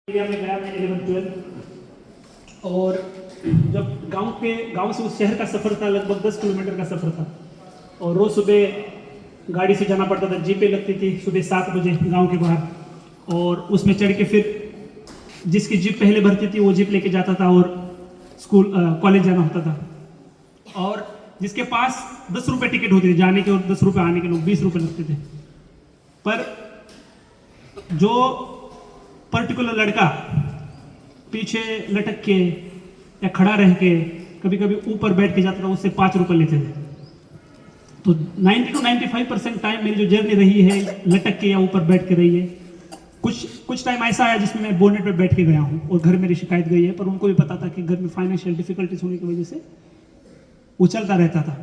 Area में गया मैं 11-12 और जब गांव से उस शहर का सफ़र था, लगभग 10 किलोमीटर का सफ़र था और रोज़ सुबह गाड़ी से जाना पड़ता था। जीपें लगती थी सुबह 7 बजे गांव के बाहर और उसमें चढ़ के फिर जिसकी जीप पहले भरती थी वो जीप लेके जाता था और कॉलेज जाना होता था। और जिसके पास 10 रुपये टिकट होती थी जाने के और 10 रुपये आने के, लोग 20 रुपये लगते थे। पर जो पर्टिकुलर लड़का पीछे लटक के या खड़ा रह के कभी कभी ऊपर बैठ के जाता था, उससे 5 रुपये लेते थे। तो 90 to 95% टाइम मेरी जो जर्नी रही है लटक के या ऊपर बैठ के रही है। कुछ टाइम ऐसा आया जिसमें मैं बोनेट पे बैठ के गया हूँ और घर मेरी शिकायत गई है, पर उनको भी पता था कि घर में फाइनेंशियल डिफिकल्टीज होने की वजह से वो चलता रहता था।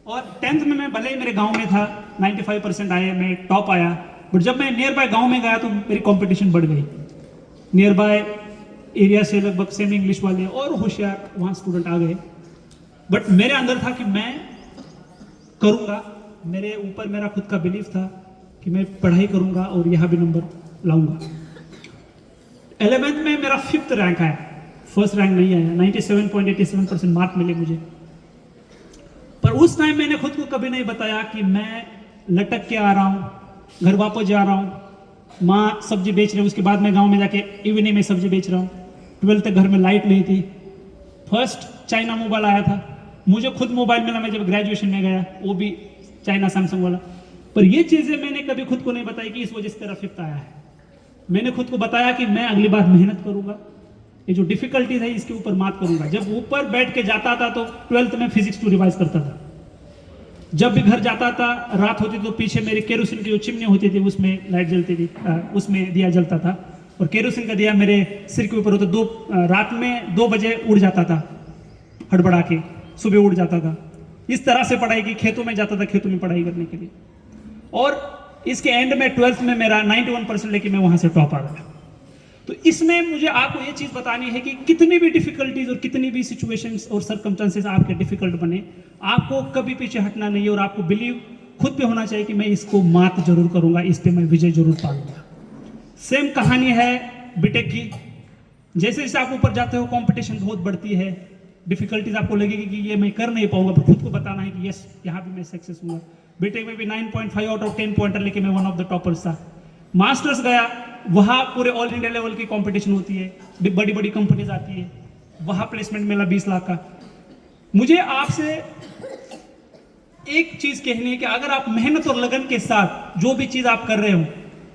और 10th में मैं भले ही मेरे गांव में था, 95% आए, मैं टॉप आया, बट जब मैं नियर बाय गांव में गया तो मेरी कंपटीशन बढ़ गई। नियर बाय एरिया से लगभग सेमी इंग्लिश वाले और होशियार वहाँ स्टूडेंट आ गए, बट मेरे अंदर था कि मैं करूँगा। मेरे ऊपर मेरा खुद का बिलीफ था कि मैं पढ़ाई करूँगा और यहाँ भी नंबर लाऊंगा। 11th में मेरा 5th रैंक आया, फर्स्ट रैंक नहीं आया। 97.87% मार्क मिले मुझे। पर उस टाइम मैंने खुद को कभी नहीं बताया कि मैं लटक के आ रहा हूँ, घर वापस जा रहा हूँ, माँ सब्जी बेच रही है, उसके बाद मैं गांव में जाके इवनिंग में सब्जी बेच रहा हूँ। 12th तक घर में लाइट नहीं थी। फर्स्ट चाइना मोबाइल आया था, मुझे खुद मोबाइल मिला मैं जब ग्रेजुएशन में गया, वो भी चाइना सैमसंग वाला। पर ये चीज़ें मैंने कभी खुद को नहीं बताई कि इस वजह से तेरा 5th आया है। मैंने खुद को बताया कि मैं अगली बार मेहनत करूंगा, ये जो डिफिकल्टीज है इसके ऊपर मात करूंगा। जब ऊपर बैठ के जाता था तो 12th में फिजिक्स 2 रिवाइज करता था। जब भी घर जाता था रात होती तो पीछे मेरी केरोसिन की जो चिमनी होती थी उसमें लाइट जलती थी, उसमें दिया जलता था और केरोसिन का दिया मेरे सिर के ऊपर होता। रात में 2 बजे उड़ जाता था, हड़बड़ा के सुबह उड़ जाता था। इस तरह से पढ़ाई की, खेतों में जाता था खेतों में पढ़ाई करने के लिए। और इसके एंड में 12th में मेरा 91% लेके मैं वहां से टॉप आ गया। तो इसमें मुझे आपको ये चीज बतानी है कि कितनी भी डिफिकल्टीज और कितनी भी सिचुएशंस और सर्कमस्टेंसेस आपके डिफिकल्ट बने, आपको कभी पीछे हटना नहीं है और आपको बिलीव खुद पे होना चाहिए कि मैं इसको मात जरूर करूंगा, इस पे मैं विजय जरूर पाऊंगा। सेम कहानी है बीटेक की। जैसे जैसे आप ऊपर जाते हो कंपटीशन बहुत बढ़ती है, डिफिकल्टीज आपको लगेगी कि ये मैं कर नहीं पाऊंगा, पर खुद को बताना है कि यस यहाँ भी मैं सक्सेस हुआ। बीटेक में भी 9.5 आउट ऑफ 10 पॉइंटर लेके मैं वन ऑफ द टॉपर्स था। मास्टर्स गया, वहाँ पूरे ऑल इंडिया लेवल की कंपटीशन होती है, बड़ी बड़ी कंपनीज आती है, वहाँ प्लेसमेंट मिला 20 लाख का। मुझे आपसे एक चीज कहनी है कि अगर आप मेहनत और लगन के साथ जो भी चीज आप कर रहे हो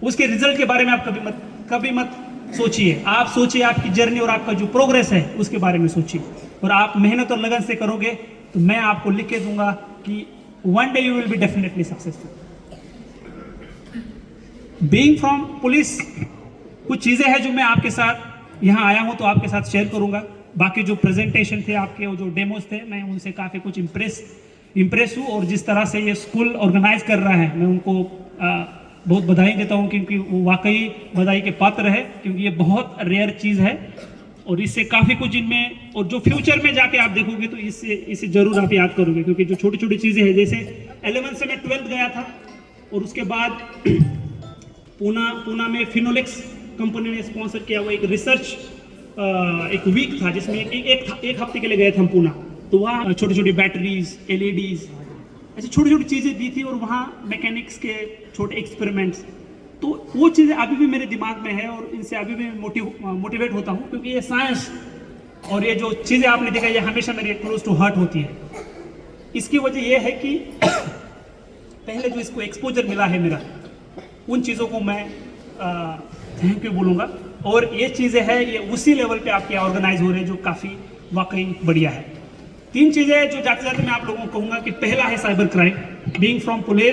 उसके रिजल्ट के बारे में आप कभी मत सोचिए। आप सोचिए आपकी जर्नी और आपका जो प्रोग्रेस है उसके बारे में सोचिए, और आप मेहनत और लगन से करोगे तो मैं आपको लिख के दूंगा कि one day you will be definitely successful. Being from police, कुछ चीज़ें हैं जो मैं आपके साथ यहाँ आया हूँ तो आपके साथ शेयर करूँगा। बाकी जो प्रेजेंटेशन थे आपके, वो जो डेमोज थे, मैं उनसे काफ़ी कुछ इम्प्रेस हूँ। और जिस तरह से ये स्कूल ऑर्गेनाइज कर रहा है मैं उनको बहुत बधाई देता हूँ, क्योंकि वो वाकई बधाई के पात्र है, क्योंकि ये बहुत रेयर चीज़ है और इससे काफ़ी कुछ इनमें, और जो फ्यूचर में जाके आप देखोगे तो इसे जरूर आप याद करोगे। क्योंकि जो छोटी छोटी चीज़ें हैं, जैसे 11th से मैं 12th गया था और उसके बाद पूना में फिनोलेक्स कंपनी ने स्पॉन्सर किया हुआ एक रिसर्च एक वीक था, जिसमें एक हफ्ते के लिए गए थे हम पूना। तो वहाँ छोटी छोटी बैटरीज, LEDs, ऐसी छोटी छोटी चीज़ें दी थी और वहाँ मैकेनिक्स के छोटे एक्सपेरिमेंट्स। तो वो चीज़ें अभी भी मेरे दिमाग में है और इनसे अभी भी मोटिवेट होता हूँ, क्योंकि ये साइंस और ये जो चीज़ें आपने देखा ये हमेशा मेरे क्लोज टू हार्ट होती है। इसकी वजह ये है कि पहले जो इसको एक्सपोजर मिला है मेरा, उन चीज़ों को मैं थैंक यू बोलूँगा। और ये चीज़ें हैं ये उसी लेवल पे आपके ऑर्गेनाइज हो रहे हैं जो काफ़ी वाकई बढ़िया है। 3 चीज़ें जो जाते जाते मैं आप लोगों को कहूँगा कि पहला है cyber crime. Being from police